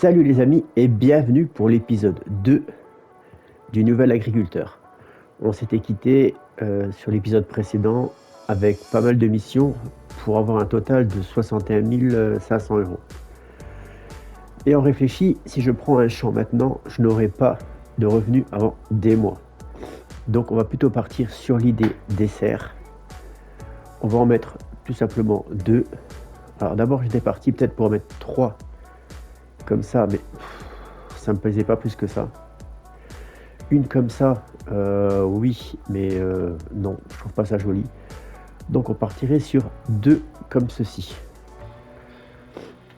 Salut les amis et bienvenue pour l'épisode 2 du Nouvel Agriculteur. On s'était quitté sur l'épisode précédent avec pas mal de missions pour avoir un total de 61 500 euros. Et on réfléchit, si je prends un champ maintenant, je n'aurai pas de revenus avant des mois. Donc on va plutôt partir sur l'idée des serres. On va en mettre tout simplement 2. Alors d'abord j'étais parti peut-être pour en mettre 3 comme ça, mais ça me plaisait pas plus que ça. Une comme ça, oui, mais non, je trouve pas ça joli. Donc on partirait sur 2 comme ceci.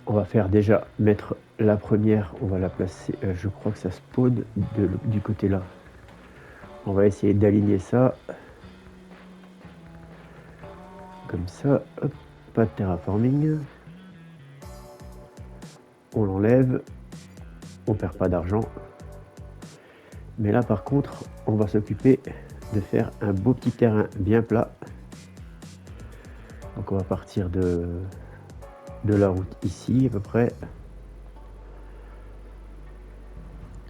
On va faire déjà mettre la première, on va la placer, je crois que ça spawn du côté là. On va essayer d'aligner ça. Comme ça, hop, pas de terraforming. On l'enlève, on perd pas d'argent. Mais là par contre, on va s'occuper de faire un beau petit terrain bien plat. Donc on va partir de la route ici à peu près.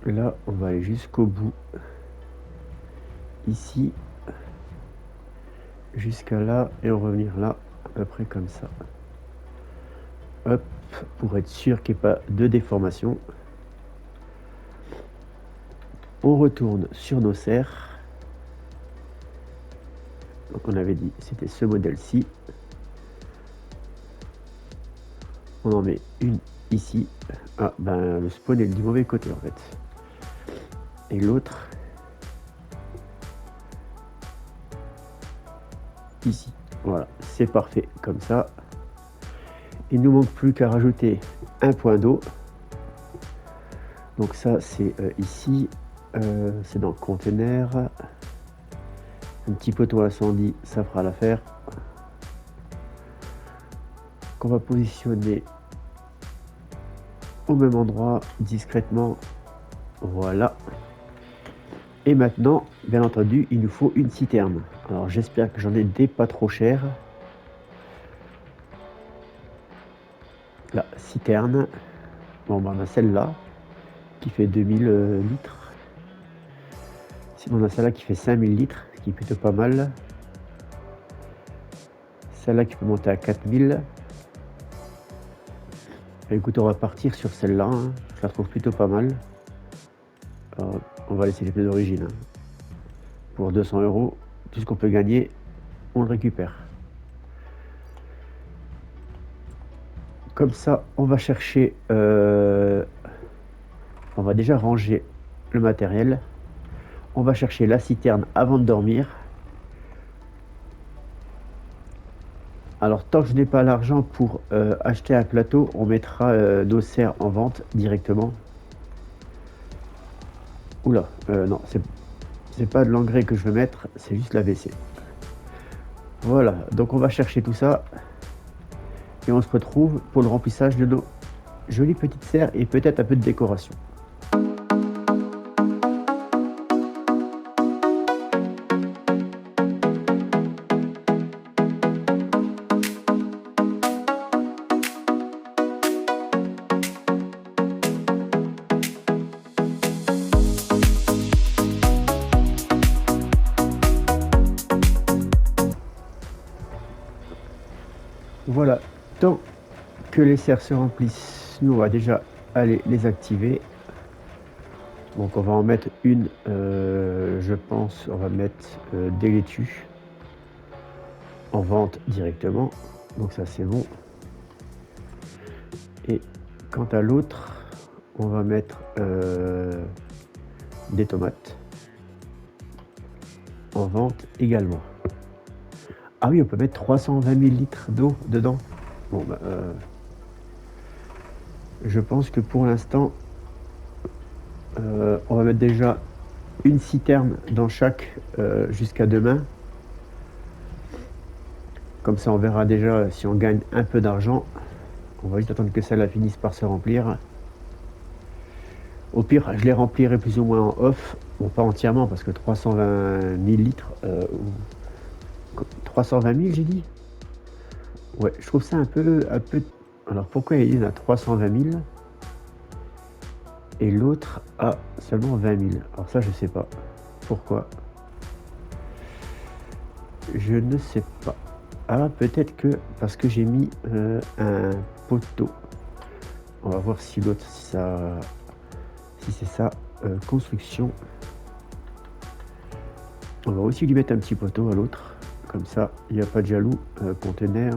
Là on va aller jusqu'au bout. Ici. Jusqu'à là et on va revenir là à peu près comme ça. Hop, pour être sûr qu'il n'y ait pas de déformation. On retourne sur nos serres. Donc on avait dit c'était ce modèle-ci. On en met une ici. Ah ben le spawn est du mauvais côté en fait. Et l'autre ici. Voilà, c'est parfait comme ça. Il nous manque plus qu'à rajouter un point d'eau. Donc ça c'est ici. C'est dans le conteneur. Un petit poteau incendie, ça fera l'affaire. Qu'on va positionner au même endroit, discrètement. Voilà. Et maintenant, bien entendu, il nous faut une citerne. Alors j'espère que j'en ai des pas trop chères. La citerne. Bon, ben, on a celle-là qui fait 2000 litres. Sinon, on a celle-là qui fait 5000 litres, ce qui est plutôt pas mal. Celle-là qui peut monter à 4000. Écoute, on va partir sur celle-là. Hein. Je la trouve plutôt pas mal. Alors, on va laisser les pneus d'origine. Hein. Pour 200 euros, tout ce qu'on peut gagner, on le récupère. Comme ça, on va chercher... on va déjà ranger le matériel. On va chercher la citerne avant de dormir. Alors tant que je n'ai pas l'argent pour acheter un plateau, on mettra nos serres en vente directement. Oula, non, c'est pas de l'engrais que je veux mettre, c'est juste la WC. Voilà, donc on va chercher tout ça. Et on se retrouve pour le remplissage de nos jolies petites serres et peut-être un peu de décoration. Voilà, tant que les serres se remplissent, nous on va déjà aller les activer. Donc on va en mettre une, je pense, on va mettre des laitues en vente directement. Donc ça c'est bon. Et quant à l'autre, on va mettre des tomates en vente également. Ah oui, on peut mettre 320 000 litres d'eau dedans. Bon, bah, je pense que pour l'instant, on va mettre déjà une citerne dans chaque jusqu'à demain. Comme ça, on verra déjà si on gagne un peu d'argent. On va juste attendre que celle-là finisse par se remplir. Au pire, je les remplirai plus ou moins en off. Bon, pas entièrement parce que 320 000 litres... 320 000 j'ai dit. Ouais, je trouve ça un peu... Alors pourquoi il y en a 320 000? et l'autre a seulement 20 000. Alors ça, je sais pas pourquoi. Je ne sais pas. Ah, peut-être que parce que j'ai mis un poteau. On va voir si l'autre, si c'est ça. Construction. On va aussi lui mettre un petit poteau à l'autre. Comme ça, il n'y a pas de jaloux. Conteneur.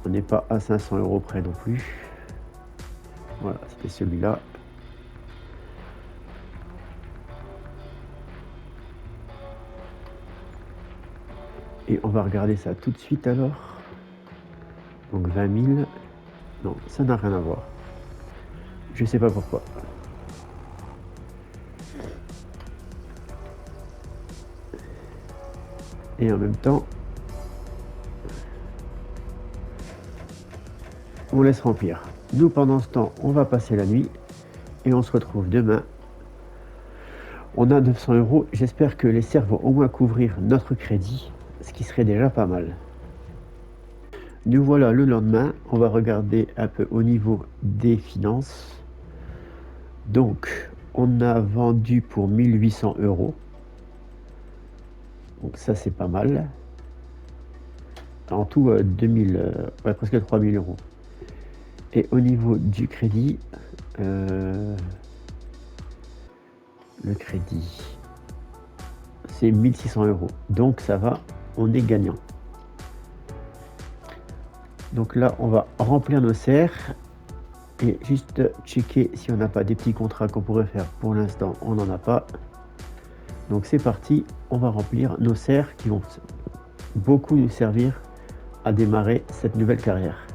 On n'est pas à 500 € près non plus. Voilà, c'était celui-là. Et on va regarder ça tout de suite alors. Donc 20 000. Non, ça n'a rien à voir. Je sais pas pourquoi. Et en même temps, on laisse remplir. Nous, pendant ce temps, on va passer la nuit et on se retrouve demain. On a 900 €. J'espère que les serres vont au moins couvrir notre crédit, ce qui serait déjà pas mal. Nous voilà le lendemain. On va regarder un peu au niveau des finances. Donc, on a vendu pour 1800 €. Donc ça, c'est pas mal. En tout, 2000, presque 3000 €. Et au niveau du crédit, le crédit, c'est 1600 €. Donc ça va, on est gagnant. Donc là, on va remplir nos serres et juste checker si on n'a pas des petits contrats qu'on pourrait faire. Pour l'instant, on n'en a pas. Donc c'est parti, on va remplir nos serres qui vont beaucoup nous servir à démarrer cette nouvelle carrière.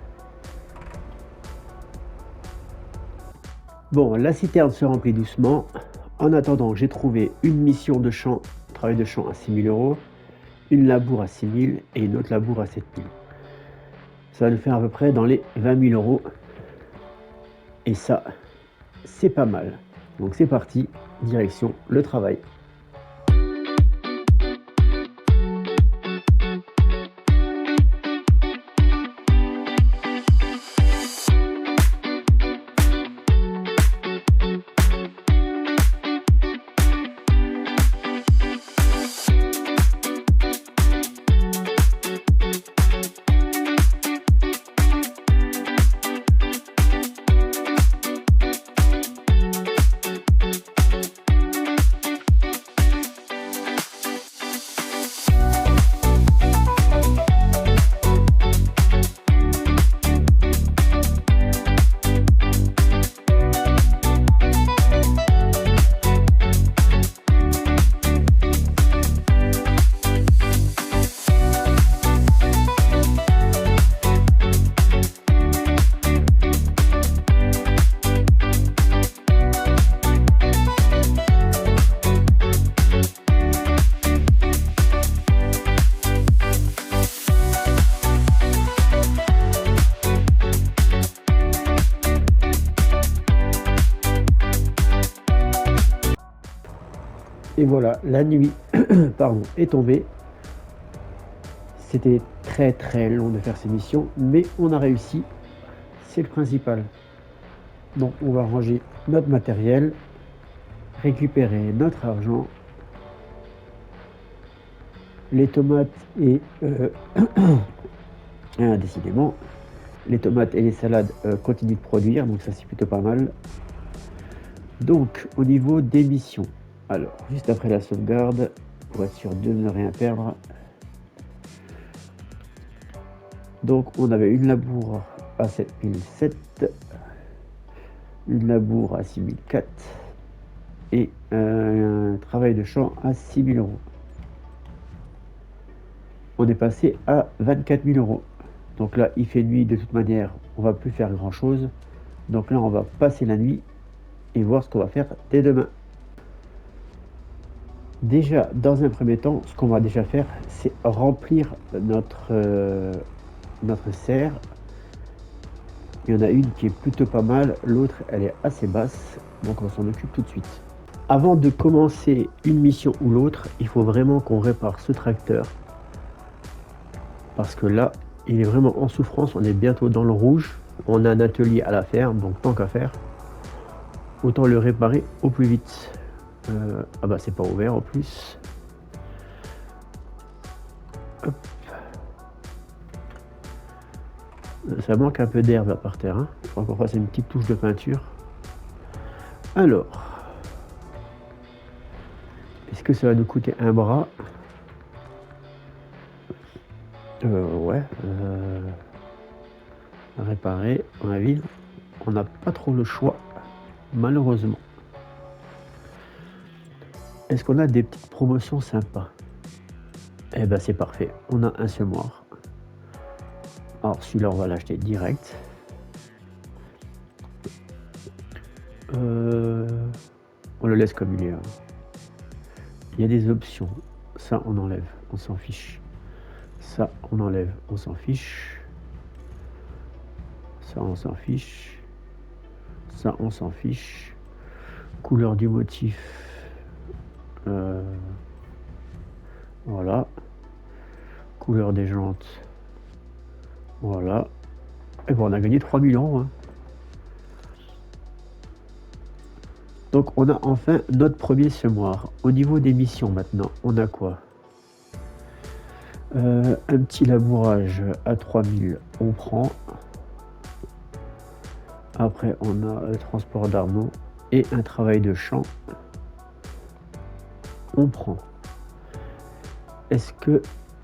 Bon, la citerne se remplit doucement. En attendant, j'ai trouvé une mission de champ, travail de champ à 6 000 €, une labour à 6 000 et une autre labour à 7 000. Ça va nous faire à peu près dans les 20 000 €. Et ça, c'est pas mal. Donc c'est parti, direction le travail. Et voilà, la nuit pardon, est tombée. C'était très très long de faire ces missions, mais on a réussi. C'est le principal. Donc on va ranger notre matériel, récupérer notre argent. Les tomates et décidément, les tomates et les salades continuent de produire, donc ça c'est plutôt pas mal. Donc au niveau des missions, alors juste après la sauvegarde, pour être sûr de ne rien perdre. Donc on avait une labour à 7007, une labour à 6004 et un travail de champ à 6 000 €. On est passé à 24 000 €. Donc là, il fait nuit de toute manière, on va plus faire grand chose. Donc là, on va passer la nuit et voir ce qu'on va faire dès demain. Déjà, dans un premier temps, ce qu'on va déjà faire, c'est remplir notre serre. Il y en a une qui est plutôt pas mal, l'autre elle est assez basse, donc on s'en occupe tout de suite. Avant de commencer une mission ou l'autre, il faut vraiment qu'on répare ce tracteur. Parce que là, il est vraiment en souffrance, on est bientôt dans le rouge. On a un atelier à la ferme, donc tant qu'à faire, autant le réparer au plus vite. Ah bah c'est pas ouvert en plus. Hop. Ça manque un peu d'herbe là par terre, hein. Il faut qu'on fasse une petite touche de peinture. Alors, est-ce que ça va nous coûter un bras? Ouais. Réparer dans la ville, on n'a pas trop le choix, malheureusement. Est-ce qu'on a des petites promotions sympas? Eh ben c'est parfait, on a un semoir. Alors celui-là on va l'acheter direct. On le laisse comme il est. Il y a des options. Ça on enlève, on s'en fiche. Ça on enlève, on s'en fiche. Ça on s'en fiche. Ça on s'en fiche. Couleur du motif. Voilà. Couleur des jantes. Voilà. Et bon, on a gagné 3 000 €. Hein. Donc on a enfin notre premier semoir. Au niveau des missions maintenant, on a quoi? Un petit labourage à 3000, on prend. Après on a le transport d'armeaux et un travail de champ. On prend. Est-ce que...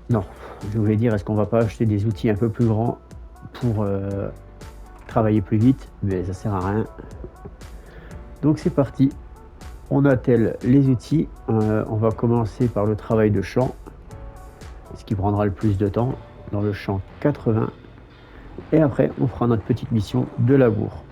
Non, je voulais dire, est-ce qu'on va pas acheter des outils un peu plus grands pour travailler plus vite? Mais ça sert à rien. Donc c'est parti. On attelle les outils. On va commencer par le travail de champ, ce qui prendra le plus de temps, dans le champ 80. Et après, on fera notre petite mission de labour.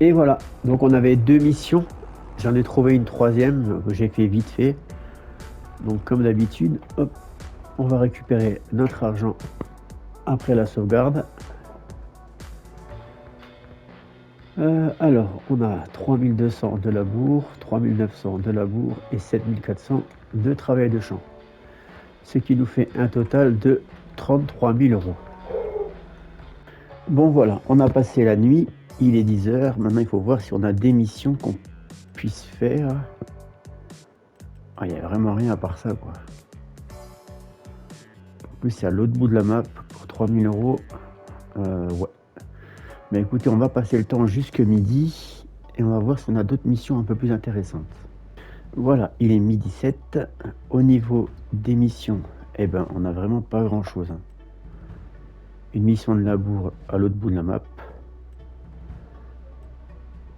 Et voilà, donc on avait 2 missions. J'en ai trouvé une troisième que j'ai fait vite fait. Donc comme d'habitude, hop, on va récupérer notre argent après la sauvegarde. Alors, on a 3200 de labour, 3900 de labour et 7400 de travail de champ. Ce qui nous fait un total de 33 000 €. Bon voilà, on a passé la nuit, il est 10 h. Maintenant il faut voir si on a des missions qu'on puisse faire. Ah, il n'y a vraiment rien à part ça quoi. En plus c'est à l'autre bout de la map pour 3 000 €. Ouais. Mais écoutez, on va passer le temps jusque midi et on va voir si on a d'autres missions un peu plus intéressantes. Voilà, il est midi 7. Au niveau des missions, eh ben, on n'a vraiment pas grand chose. Hein. Une mission de labour à l'autre bout de la map.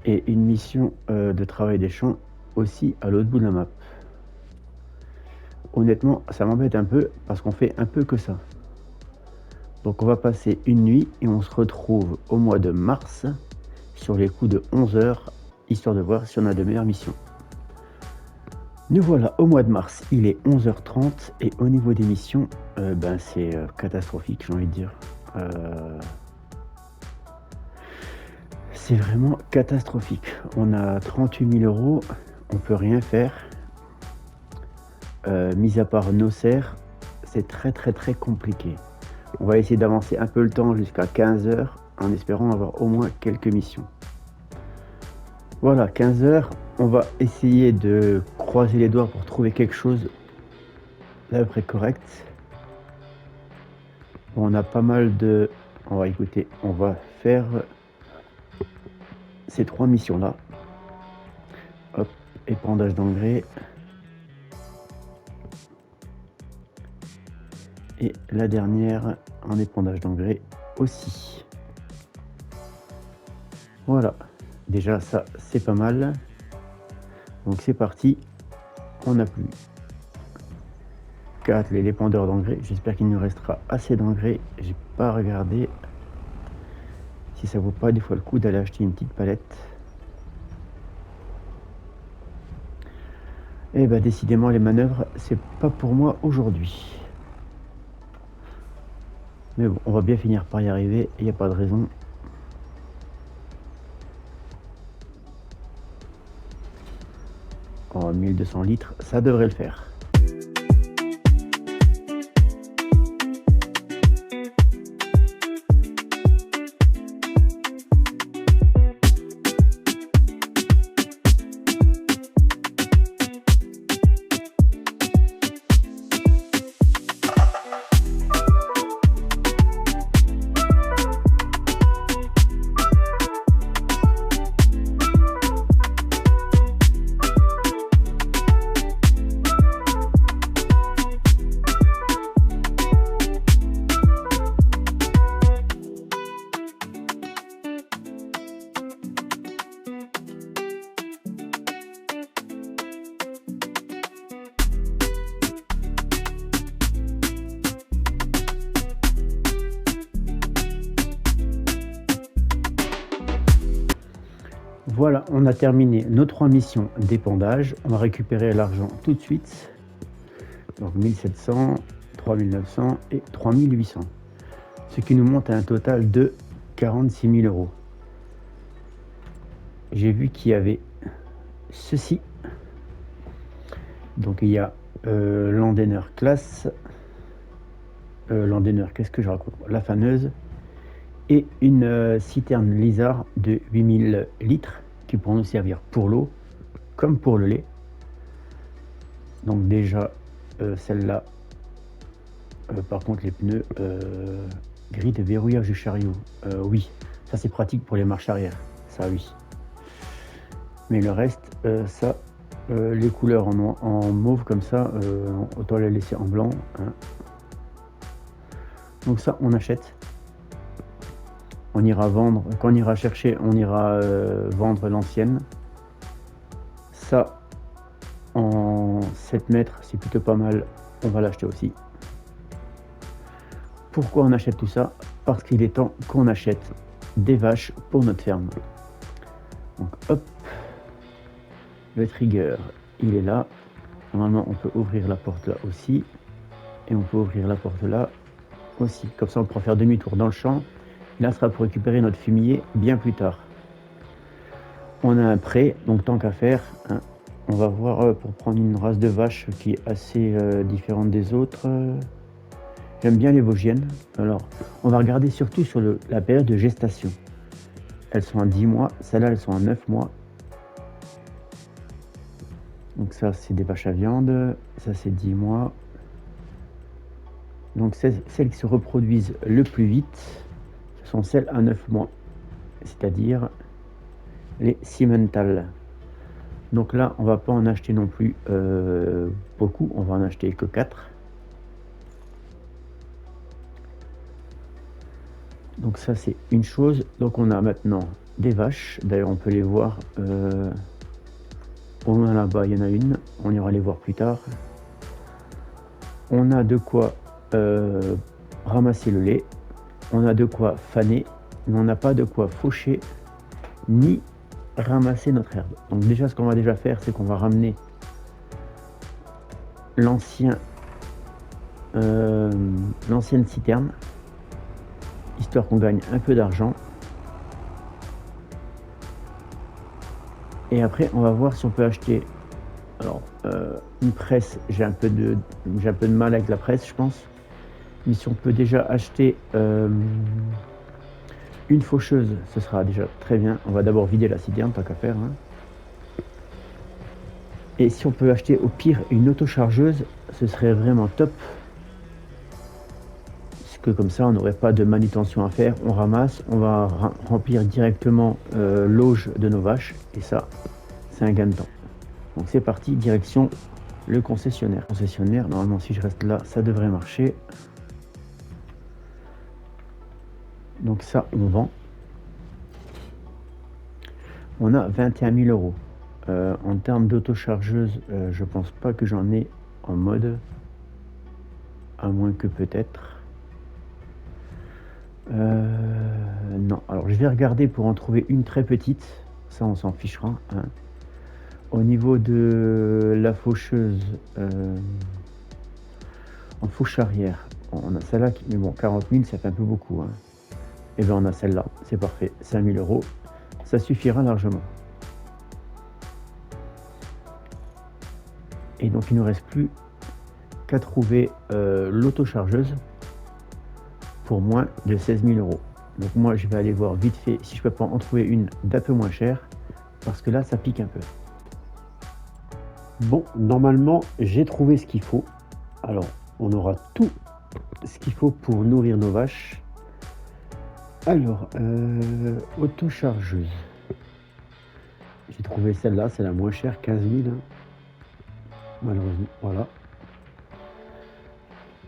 Et une mission de travail des champs aussi à l'autre bout de la map. Honnêtement, ça m'embête un peu parce qu'on fait un peu que ça. Donc on va passer une nuit et on se retrouve au mois de mars sur les coups de 11 h, histoire de voir si on a de meilleures missions. Nous voilà au mois de mars, il est 11h30 et au niveau des missions, ben c'est catastrophique, j'ai envie de dire. C'est vraiment catastrophique. On a 38 000 €, on peut rien faire. Mis à part nos serres, c'est très compliqué. On va essayer d'avancer un peu le temps jusqu'à 15 h en espérant avoir au moins quelques missions. Voilà, 15 heures, on va essayer de croiser les doigts pour trouver quelque chose d'à peu près correct. Bon, on a pas mal de... On va écouter, on va faire ces 3 missions-là. Hop, épandage d'engrais. Et la dernière en épandage d'engrais aussi. Voilà, déjà ça c'est pas mal. Donc c'est parti, on n'a plus qu'à atteler l'épandeur d'engrais. J'espère qu'il nous restera assez d'engrais. J'ai pas regardé si ça vaut pas des fois le coup d'aller acheter une petite palette. Et bah décidément les manœuvres c'est pas pour moi aujourd'hui. Mais bon, on va bien finir par y arriver, il n'y a pas de raison. Oh, 1200 litres, ça devrait le faire. Voilà, on a terminé nos 3 missions d'épandage. On va récupérer l'argent tout de suite. Donc 1700, 3900 et 3800. Ce qui nous monte à un total de 46 000 euros. J'ai vu qu'il y avait ceci. Donc il y a l'Andener classe. L'Andener, qu'est-ce que je raconte? La faneuse. Et une citerne Lizard de 8000 litres qui pourront nous servir pour l'eau comme pour le lait. Donc déjà celle-là, par contre les pneus, grille de verrouillage du chariot, oui, ça c'est pratique pour les marches arrière, ça oui. Mais le reste, ça, les couleurs en mauve comme ça, autant les laisser en blanc, hein. Donc ça on achète. On ira vendre, quand on ira chercher, on ira vendre l'ancienne. Ça, en 7 mètres, c'est plutôt pas mal. On va l'acheter aussi. Pourquoi on achète tout ça? Parce qu'il est temps qu'on achète des vaches pour notre ferme. Donc hop, le trigger, il est là. Normalement, on peut ouvrir la porte là aussi. Et on peut ouvrir la porte là aussi. Comme ça, on pourra faire demi-tour dans le champ. Là, ce sera pour récupérer notre fumier bien plus tard. On a un prêt, donc tant qu'à faire, hein, on va voir pour prendre une race de vache qui est assez différente des autres. J'aime bien les Vosgiennes. Alors, on va regarder surtout sur la période de gestation. Elles sont à 10 mois, celles-là, elles sont à 9 mois. Donc ça, c'est des vaches à viande. Ça, c'est 10 mois. Donc celles qui se reproduisent le plus vite, sont celles à 9 mois, c'est-à-dire les Simmental. Donc là, on va pas en acheter non plus beaucoup, on va en acheter que 4. Donc ça, c'est une chose. Donc on a maintenant des vaches, d'ailleurs on peut les voir, au loin là-bas, il y en a une, on ira les voir plus tard. On a de quoi ramasser le lait. On a de quoi faner, mais on n'a pas de quoi faucher ni ramasser notre herbe. Donc déjà, ce qu'on va déjà faire, c'est qu'on va ramener l'ancienne citerne, histoire qu'on gagne un peu d'argent. Et après, on va voir si on peut acheter. Alors, une presse, j'ai un peu de mal avec la presse, je pense. Mais si on peut déjà acheter Une faucheuse, ce sera déjà très bien. On va d'abord vider la citerne, tant qu'à faire. Hein. Et si on peut acheter au pire une autochargeuse, ce serait vraiment top. Parce que comme ça, on n'aurait pas de manutention à faire. On ramasse, on va remplir directement l'auge de nos vaches. Et ça, c'est un gain de temps. Donc c'est parti, direction le concessionnaire. Concessionnaire, normalement si je reste là, ça devrait marcher. Donc ça, on vend. On a 21 000 euros. En termes d'autochargeuse, je pense pas que j'en ai en mode. À moins que peut-être. Non, alors je vais regarder pour en trouver une très petite. Ça, on s'en fichera. Hein. Au niveau de la faucheuse, en fauche arrière, on a celle-là qui, mais bon, 40 000, ça fait un peu beaucoup. Hein. Et bien on a celle-là, c'est parfait, 5 000 euros, ça suffira largement. Et donc il ne nous reste plus qu'à trouver l'autochargeuse pour moins de 16 000 euros. Donc moi je vais aller voir vite fait si je peux pas en trouver une d'un peu moins chère, parce que là ça pique un peu. Bon, normalement j'ai trouvé ce qu'il faut. Alors on aura tout ce qu'il faut pour nourrir nos vaches. Alors, autochargeuse. J'ai trouvé celle-là, c'est la moins chère, 15 000. Hein. Malheureusement, voilà.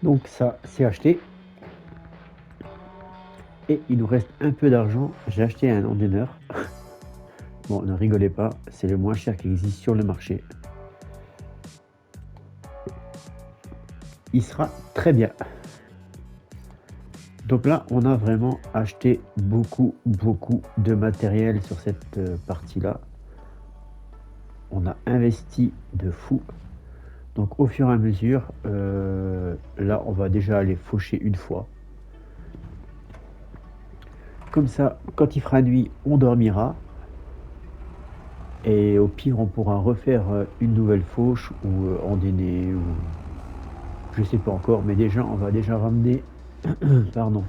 Donc ça, c'est acheté. Et il nous reste un peu d'argent. J'ai acheté un endeneur. Bon, ne rigolez pas, c'est le moins cher qui existe sur le marché. Il sera très bien. Donc là, on a vraiment acheté beaucoup de matériel sur cette partie-là. On a investi de fou. Donc au fur et à mesure, là, on va déjà aller faucher une fois. Comme ça, quand il fera nuit, on dormira. Et au pire, on pourra refaire une nouvelle fauche ou en dîner, ou je sais pas encore. Mais déjà, on va déjà ramener pardon,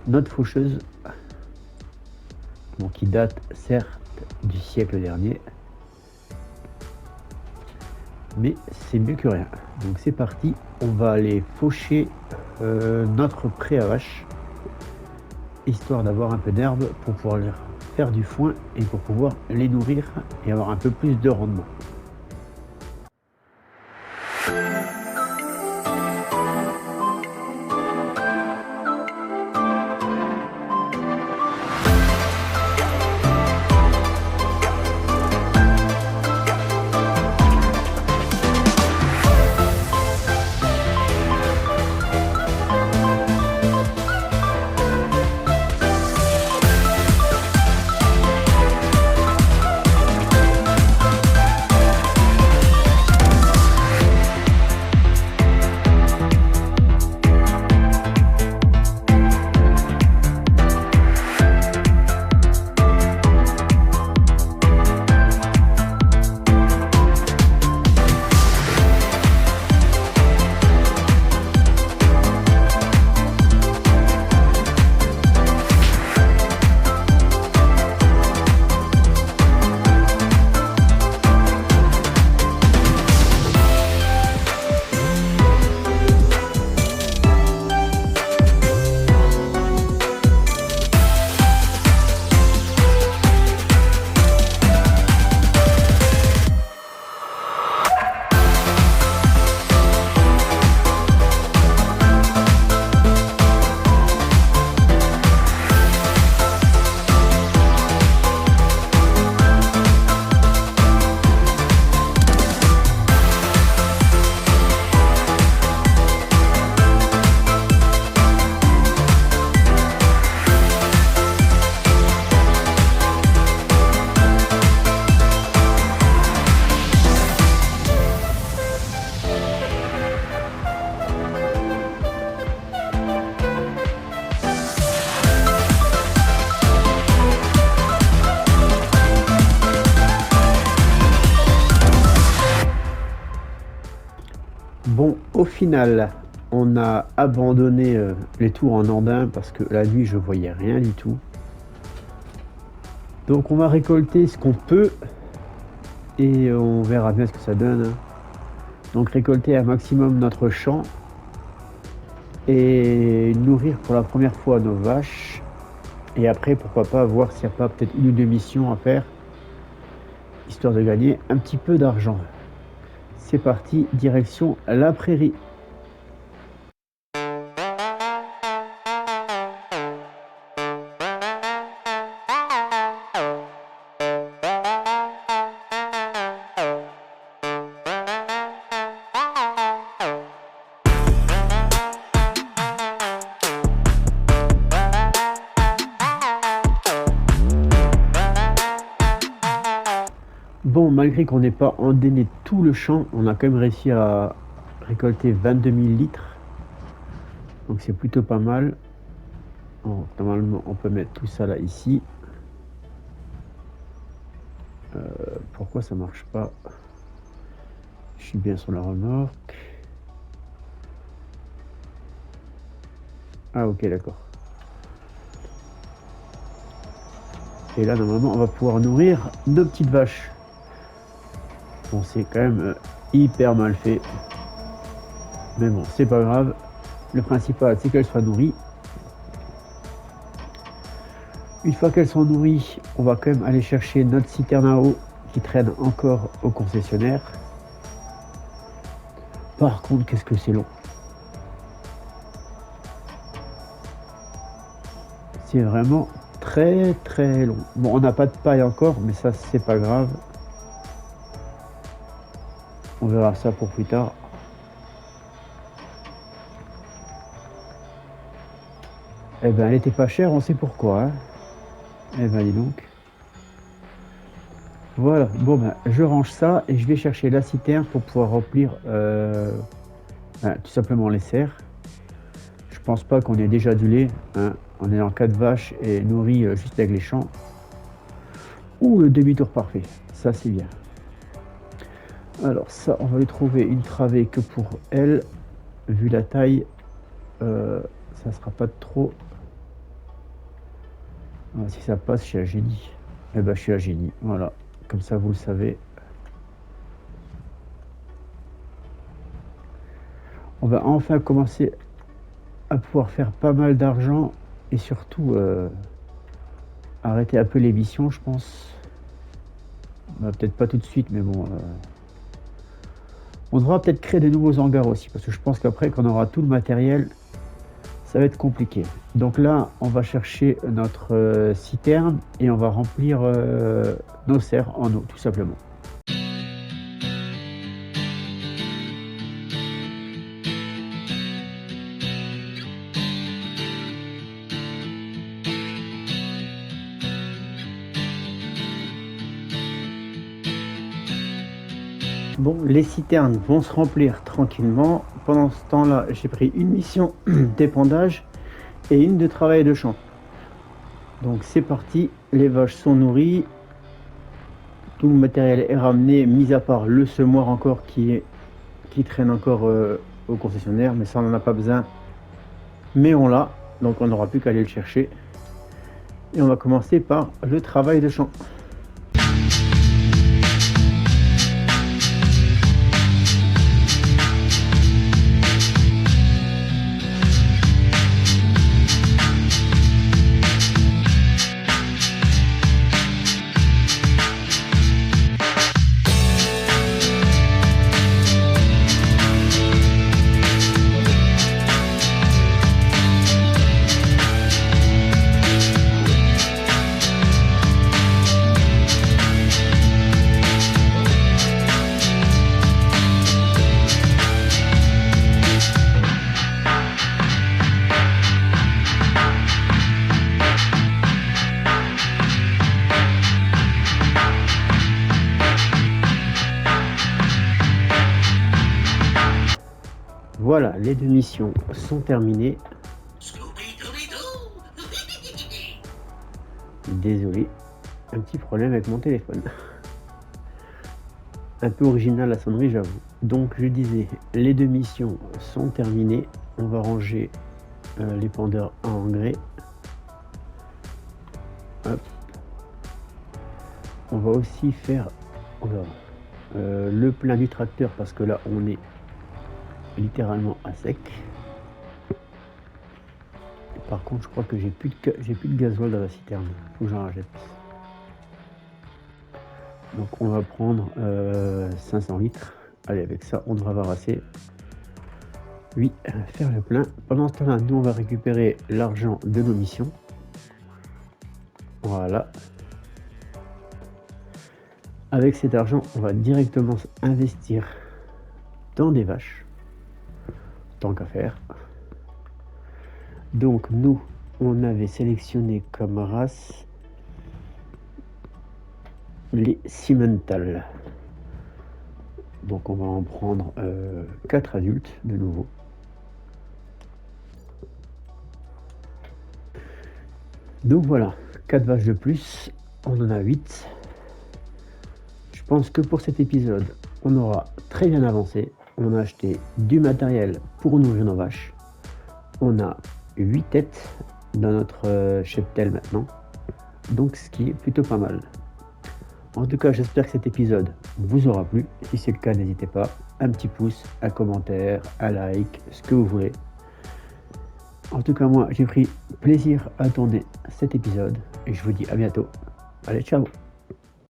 notre faucheuse, bon, qui date certes du siècle dernier, mais c'est mieux que rien. Donc c'est parti, on va aller faucher notre pré à vache, histoire d'avoir un peu d'herbe pour pouvoir leur faire du foin et pour pouvoir les nourrir et avoir un peu plus de rendement. Bon, au final, on a abandonné les tours en andin parce que la nuit, je voyais rien du tout. Donc on va récolter ce qu'on peut et on verra bien ce que ça donne. Donc récolter un maximum notre champ et nourrir pour la première fois nos vaches. Et après, pourquoi pas voir s'il n'y a pas peut-être une ou deux missions à faire, histoire de gagner un petit peu d'argent. C'est parti, direction la prairie. Bon, malgré qu'on n'ait pas endéné tout le champ, on a quand même réussi à récolter 22 000 litres. Donc c'est plutôt pas mal. Donc, normalement, on peut mettre tout ça là, ici. Pourquoi ça marche pas? Je suis bien sur la remorque. Ah ok, d'accord. Et là, normalement, on va pouvoir nourrir nos petites vaches. Bon, c'est quand même hyper mal fait. Mais bon, c'est pas grave. Le principal, c'est qu'elles soient nourries. Une fois qu'elles sont nourries, on va quand même aller chercher notre citerne à eau qui traîne encore au concessionnaire. Par contre, qu'est-ce que c'est long. C'est vraiment très très long. Bon, on n'a pas de paille encore, mais ça, c'est pas grave. On verra ça pour plus tard. Eh ben, elle était pas chère, on sait pourquoi. Hein. Eh ben, dis donc. Voilà, bon ben, je range ça et je vais chercher la citerne pour pouvoir remplir tout simplement les serres. Je pense pas qu'on ait déjà du lait. Hein. On est en 4 vaches et nourri juste avec les champs. Ouh, le demi-tour parfait. Ça, c'est bien. Alors ça, on va lui trouver une travée que pour elle. Vu la taille, ça sera pas trop. Ah, si ça passe, je suis un génie. Eh ben, je suis un génie. Voilà. Comme ça, vous le savez. On va enfin commencer à pouvoir faire pas mal d'argent et surtout arrêter un peu les missions, je pense. Bah, peut-être pas tout de suite, mais bon. On devra peut-être créer de nouveaux hangars aussi, parce que je pense qu'après, quand on aura tout le matériel, ça va être compliqué. Donc là, on va chercher notre citerne et on va remplir nos serres en eau, tout simplement. Bon, les citernes vont se remplir tranquillement. Pendant ce temps-là, j'ai pris une mission d'épandage et une de travail de champ. Donc c'est parti, les vaches sont nourries. Tout le matériel est ramené, mis à part le semoir encore qui traîne encore au concessionnaire, mais ça on n'en a pas besoin. Mais on l'a, donc on n'aura plus qu'à aller le chercher. Et on va commencer par le travail de champ. Voilà, les deux missions sont terminées. Désolé, un petit problème avec mon téléphone. Un peu original la sonnerie, j'avoue. Donc je disais, les deux missions sont terminées. On va ranger l'épandeur à engrais. Hop. On va aussi faire le plein du tracteur parce que là on est littéralement à sec. Par contre je crois que j'ai plus de gasoil dans la citerne, faut que j'en rachète. Donc on va prendre 500 litres. Allez, avec ça on devrait avoir assez. Oui, faire le plein. Pendant ce temps-là, nous on va récupérer l'argent de nos missions. Voilà. Avec cet argent, on va directement investir dans des vaches. Tant qu'à faire. Donc nous, on avait sélectionné comme race les Simmental. Donc on va en prendre 4 adultes de nouveau. Donc voilà, 4 vaches de plus, on en a 8. Je pense que pour cet épisode, on aura très bien avancé. On a acheté du matériel pour nourrir nos vaches. On a 8 têtes dans notre cheptel maintenant. Donc ce qui est plutôt pas mal. En tout cas, j'espère que cet épisode vous aura plu. Si c'est le cas, n'hésitez pas. Un petit pouce, un commentaire, un like, ce que vous voulez. En tout cas, moi, j'ai pris plaisir à tourner cet épisode. Et je vous dis à bientôt. Allez, ciao!